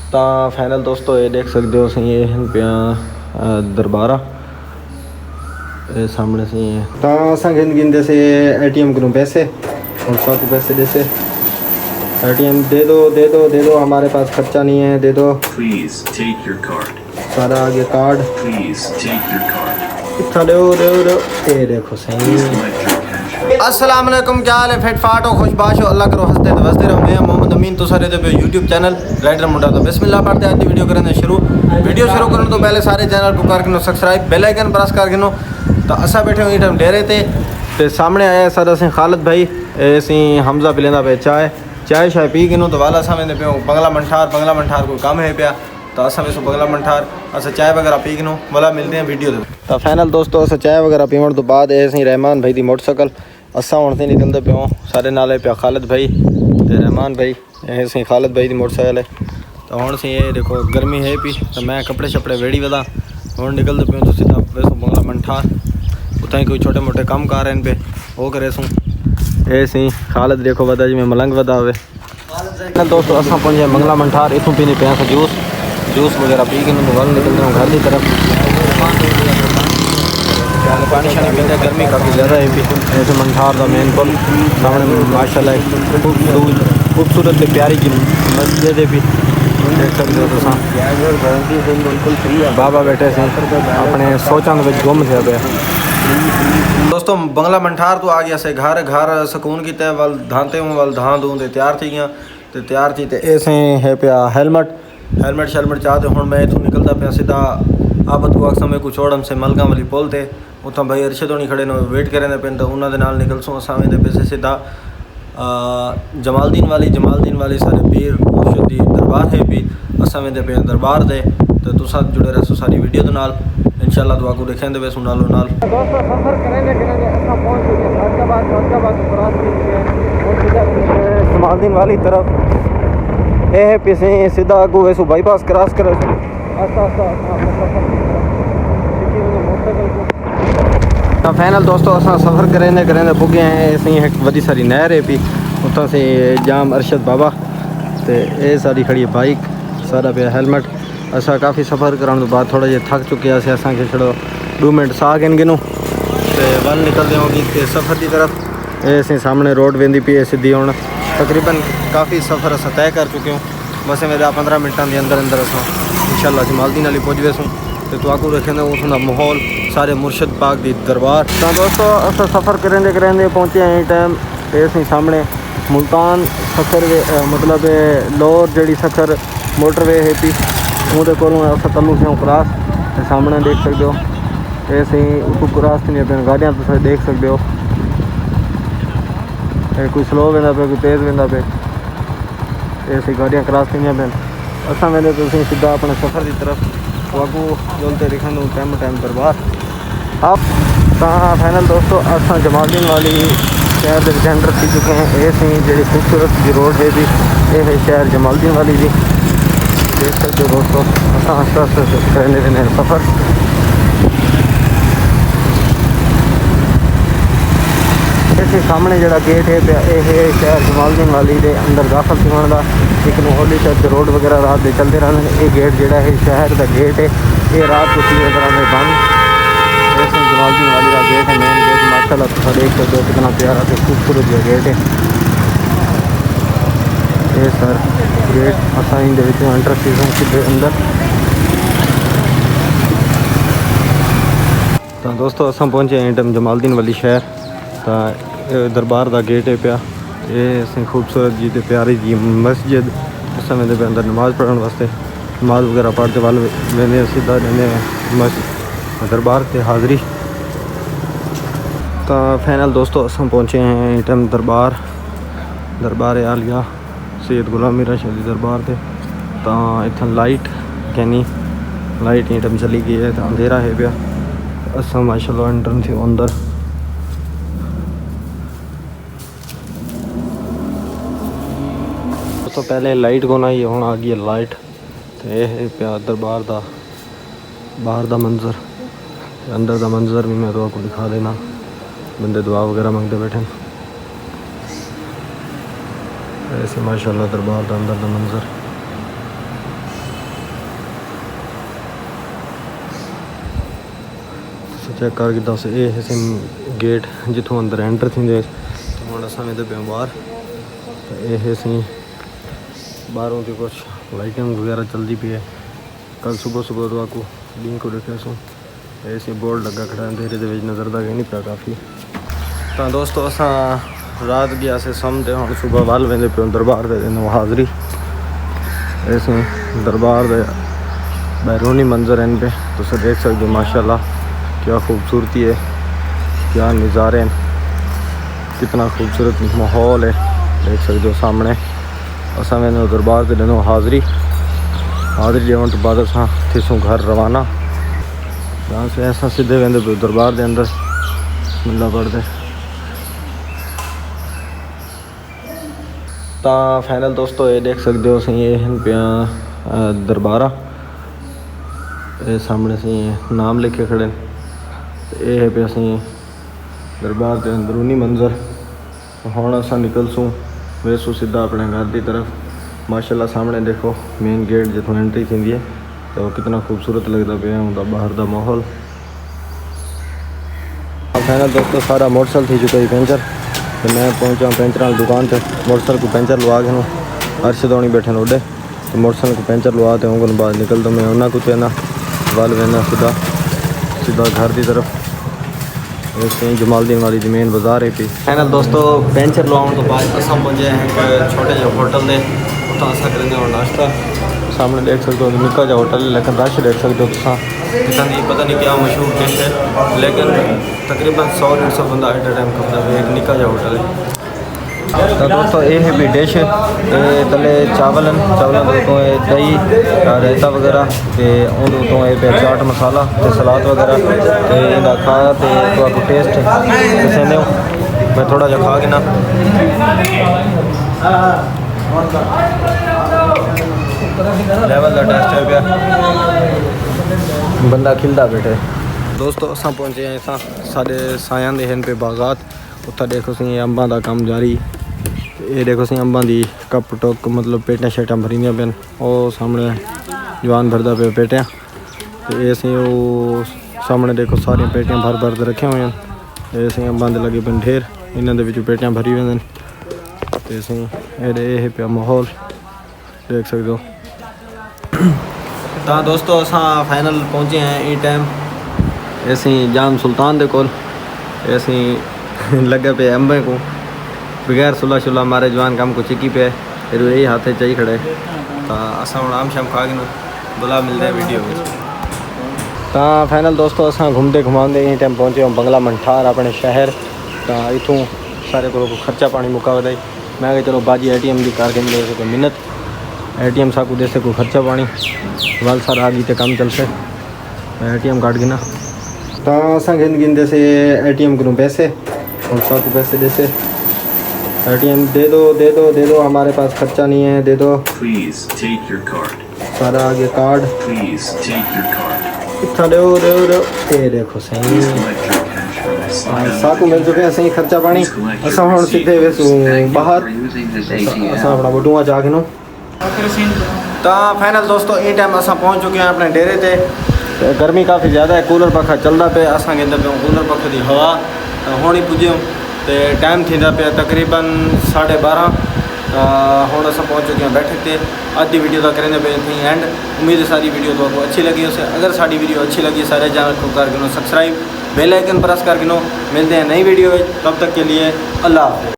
तो फाइनल दोस्तों ये देख सकते हो सही ये पिया दरबारा ये सामने से ही है। तो असा गिनते से ATM करूँ पैसे और 100 को पैसे देते ATM दे दो हमारे पास खर्चा नहीं है दे दो सारा आगे कार्ड दो ये देखो सही। अस्सलाम वालेकुम, क्या हाल है? फिट फाट हो खुशबाश हो, अल्लाह करो हंसते तो वसते रहो। मैं मोहम्मद अमीन तो सारे पे यूट्यूब चैनल राइडर मुंडा। तो बिस्मिल्लाह पढ़ते आज वीडियो करें शुरू करने तो पहले सारे चैनल को कर सब्सक्राइब बेल आइकन प्रेस कर गिनो। तो असा बैठे हुए टाइम डेरे ते सामने आया सर असें खालिद भाई असी हमजा पिलेंदा पे चाय शाय पी गिनो। तो वाला समझते पे बंगला मंठार कोई कम है पिया तो असा में बंगला मंठार असा चाय वगैरह पी गिनो वाला मिलते हैं वीडियो। तो फाइनल दोस्तों असा चाय वगैरह पीवन तो बाद असी रहमान भाई की मोटरसाइकिल असा हूँ से निकलते पे सारे नाले पे खालिद भाई तो रहमान भाई असी खालिद भाई की मोटरसाइकिल है। तो हूँ से ये देखो गर्मी है पी तो मैं कपड़े शपड़े वेड़ी वदा हूँ निकलते पे तो सीधा वैसो बंगला मंठार उतना ही कोई छोटे मोटे काम कार हैं पे वो करे सूँ ये सी खालिद देखो वदा जी में मलंग वदा हुए। दोस्तों असा पहुँचे बंगला मंठार इतों पीने पे जूस वगैरह पी के वल निकलते हैं घर की तरफ। पानी शानी पीते गर्मी काफ़ी ज़्यादा है भी ऐसे मंठार का मेन पुल सामने माशाल्लाह खूबसूरत प्यारी जी मस्जिद है भी देख सकते हो। तो बिल्कुल फ्री है बाबा बैठे से अपने सोचा में गुम थे पे। दोस्तों बंगला मंठार तो आ गया से घर सुकून की तय वाल धानते हूँ वाल धान दूँ तैयार थी गया तो तैयार थी तो ऐसे है पिया हेलमेट शलमेट चाहते हूँ मैं इतों निकलता पाया सीधा आपत को समय कुछ छोड़ हमसे मलगा वाली पुल थे उतना भाई अरशद होनी खड़े ने वेट करें पे तो उन्होंने निकल सूँ असा पैसे सीधा जमालदीन वाली सारे पीर मुर्शद दी दरबार है भी असा में पे दरबार दे तो तुसा जुड़े रहो सारी वीडियो के नाल इंशाल्लाह दुआ को देखें दे वैसू नालों नाल। दोस्तों सफ़र करेंगे असा पहुँच चुके जमालदीन वाली तरफ ये है पीछे सीधा अगू वैसू बाईपास क्रॉस कर तो फाइनल दोस्तों असा सफ़र करें पुगे हैं ऐसे एक वधी सारी नहर है पी उतना से जाम अरशद बाबा तो ये सारी खड़ी है बाइक सारा पे हेलमेट असा काफ़ी सफ़र कराने तो बाद थोड़ा जहा थक चुके हैं असा के छड़ो 2 मिनट सा गिन गिनूँ तो वल निकलते होगी तो सफ़र की तरफ ऐसे सामने रोड वेंदी पी सीधी हूँ तकरीबन काफ़ी सफ़र असा तय कर चुके हूँ बस मेरे 15 मिनटों के अंदर असा इंशाल्लाह जमालदीन वाली पहुँच वैसूँ तो तुआकू रखें उस माहौल सारे मुर्शद पाक दी दरबार। तो दोस्तों अस सफ़र करेंदे पहुँचे हैं टाइम ऐसे सामने मुल्तान सखर मतलब लोर जी सखर मोटरवे है पी वो को तलू से क्रॉस सामने देख सकते हो ऐसे ही उसको क्रॉस नहीं पे गाड़ियाँ तुम देख सकते हो कोई स्लो वेंदा पे कोई तेज़ वेंदा पे ऐसी गाड़ियाँ क्रॉस नहीं पे असा वेंदे तो सीधा अपने सफ़र की तरफ वाकू बोलते दिखा टाइम दरबार आप फाइनल दोस्तों असा जमालदीन वाली शहर के एंटर थी चुके हैं ये सी जी खूबसूरत जी रोड है जी ये है शहर जमालदीन वाली जी देख सकते हो दोस्तों असा आस्ते आस्ते करने सफ़र। ऐसे सामने जरा गेट है ये शहर जमालदीन वाली दे अंदर दाखिल होने का लेकिन होली शायद रोड वगैरह रात दे चलते रहने ये गेट जोड़ा है शहर का गेट है ये रात को 3 वगैरह में बंद ऐसे जमालदीन वाली का गेट है मेन गेट माशाल्लाह तो देख सकते हो कितना प्यारा से खूबसूरत जो गेट है ये सर गेट असा एंटर सीजन सीधे अंदर। तो दोस्तों असा पहुँचे हैं टाइम जमालदीन वाली शहर तो दरबार का गेट है पिया ये खूबसूरत जी तो प्यारी जी मस्जिद उस समय पे अंदर नमाज़ पढ़ने वास्ते नमाज वगैरह पढ़ते वाल वेंदे सीधा मस्जिद दरबार से हाज़री। तो फाइनल दोस्तों अस पहुँचे हैं टाइम दरबार आलिया सैयद गुलाम मीर रशीद दरबार से। तो इतना लाइट कैनी लाइट टाइम चली गई है तो अंधेरा है पिया असा माशाल्लाह एंटर थी अंदर। तो पहले लाइट को ना ही हूँ आ गई लाइट तो यह है प्या दरबार का बाहर का मंजर अंदर का मंजर भी मैं तो आपको दिखा देना बंदे दुआ वगैरह मांगते बैठे ऐसे माशाल्लाह दरबार का अंदर का मंजर चेक करके दस ये है गेट जितों अंदर एंटर थी तो हम असा वेंदे पे बाहर तो ये सी बाहरों की कुछ लाइटिंग वगैरह चलती पई है। कल सुबह सुबह तो आपको लिंक को रखे सो ऐसे बोर्ड लगा खड़ा अंधेरे दे नज़र दा नहीं पाया काफ़ी। तो दोस्तों असा रात गया से समझते हम सुबह वाल वेंदे पे दरबार दे देने हाज़री ऐसे दरबार दे बैरूनी मंजर इन पे तो देख सकते हो माशाल्लाह क्या खूबसूरती है, क्या नज़ारे हैं, कितना खूबसूरत माहौल है। देख सकते हो सामने असा मैंने दरबार से देनो हाज़री देवन तो बाद असा थिसों घर रवाना जहाँ से ऐसा सीधे वेंदे पे दरबार के अंदर मिलना पड़ते। तो फाइनल दोस्तों ये देख सकते हो सही पे दरबारा ये सामने से नाम लिखे खड़े ये है पे असी दरबार के अंदरूनी मंजर। हुण असा निकलसूँ वेसू सीधा अपने घर की तरफ। माशाल्लाह सामने देखो मेन गेट जितों एंट्री थी है तो कितना खूबसूरत लगता पे उनका बाहर का माहौल। फाइनल दोस्तों सारा मोटरसाइकिल थी चुका है पंचर तो मैं पहुंचा पंचर वाली दुकान से मोटरसाइकिल को पंचर लवा के अर्शद होनी बैठे उडे तो मोटरसाइकिल को पंचर लवा तो उनको बाद निकल तो मैं उन्हें कुछ ना वाल वेना सीधा घर की तरफ जमालदीन वाली मेन बाजार है। फाइनल दोस्तों पंचर लवाने तो बाद अस पहुंचे हैं एक छोटे जो होटल से उतना असा करेंगे और नाश्ता। सामने देख सकते हो निक्का जो होटल है लेकिन रश देख सकते हो तुम पता नहीं क्या मशहूर डिश है लेकिन तकरीबन 100-150 बंदा एट टाइम खपता है। एक निक्का जो होटल है। तो दोस्तों ये है भी डिश ये तले चावल तो दही रायता वगैरह तो ये पे चाट मसाला तो सलाद वगैरह तो इनका खा तो आपको टेस्ट पसंद हो मैं थोड़ा जा खा के ना लेवल का टेस्ट है क्या बंदा खिलता बैठे। दोस्तों असा पहुँचे हैं साढ़े सायां दे हैं पे बागात उत्थे देखो सी अंबा का काम जारी। ये देखो सी अंबा की कप टुक मतलब पेटियां शेटियां भरी पेन और सामने जवान भरदा पे पेटियां तो ये सी वो सामने देखो सारी पेटियां भर भर रखे हुए हैं। ये सी अंबा के लगे पेन ढेर इन्होंने पेटियां भरी हुई तो सी ये पे माहौल देख सकते हो। तो दोस्तों असा फाइनल पहुँचे हैं ई टाइम ऐसी जाम सुल्तान दे कोल ऐसी लगे पे अंबे को बगैर सुला शुला मारे जवान काम को चिकी पे फिर यही हाथे चाहिए खड़े तो असा हम आम शाम खा के बुला मिलते हैं वीडियो में। तो फाइनल दोस्तों असा घूमते घुमाते यही टाइम पहुँचे हम बंगला मंठार अपने शहर तो इतों सारे को खर्चा पानी मुका वधाई मैं कि चलो बाजी ATM की कार के मिले कोई मिन्नत ATM साकू दे से कोई खर्चा पानी वाल सारा आगे तो काम चल से ATM काट गिना तो असा गिनते से ATM को पैसे और साकू पैसे दे से ATM दे दो हमारे पास खर्चा नहीं है दे दो सारा आगे कार्ड इतना दो ये देखो सही साकू मिल चुके हैं सही खर्चा पानी असा हम सीधे वेसू बाहर असा अपना बटुआ जाके नो। तो फाइनल दोस्तों ये टाइम असा पहुँच चुके हैं अपने डेरे ते गर्मी काफ़ी ज़्यादा है कूलर पखा चलता पे असा के अंदर कूलर पखे की हवा होनी पुजे तो टाइम थी पे तकरीबन 12:30 हम अस पहुँच चुके हैं बैठक से आधी वीडियो का करेंगे पे थी एंड उम्मीद है सारी वीडियो तो आपको अच्छी लगी उसे अगर सारी वीडियो अच्छी लगी सारे चैनल को करके सब्सक्राइब बेल आइकन प्रेस करके मिलते हैं नई वीडियो तब तक के लिए अल्लाह हाफ़िज़।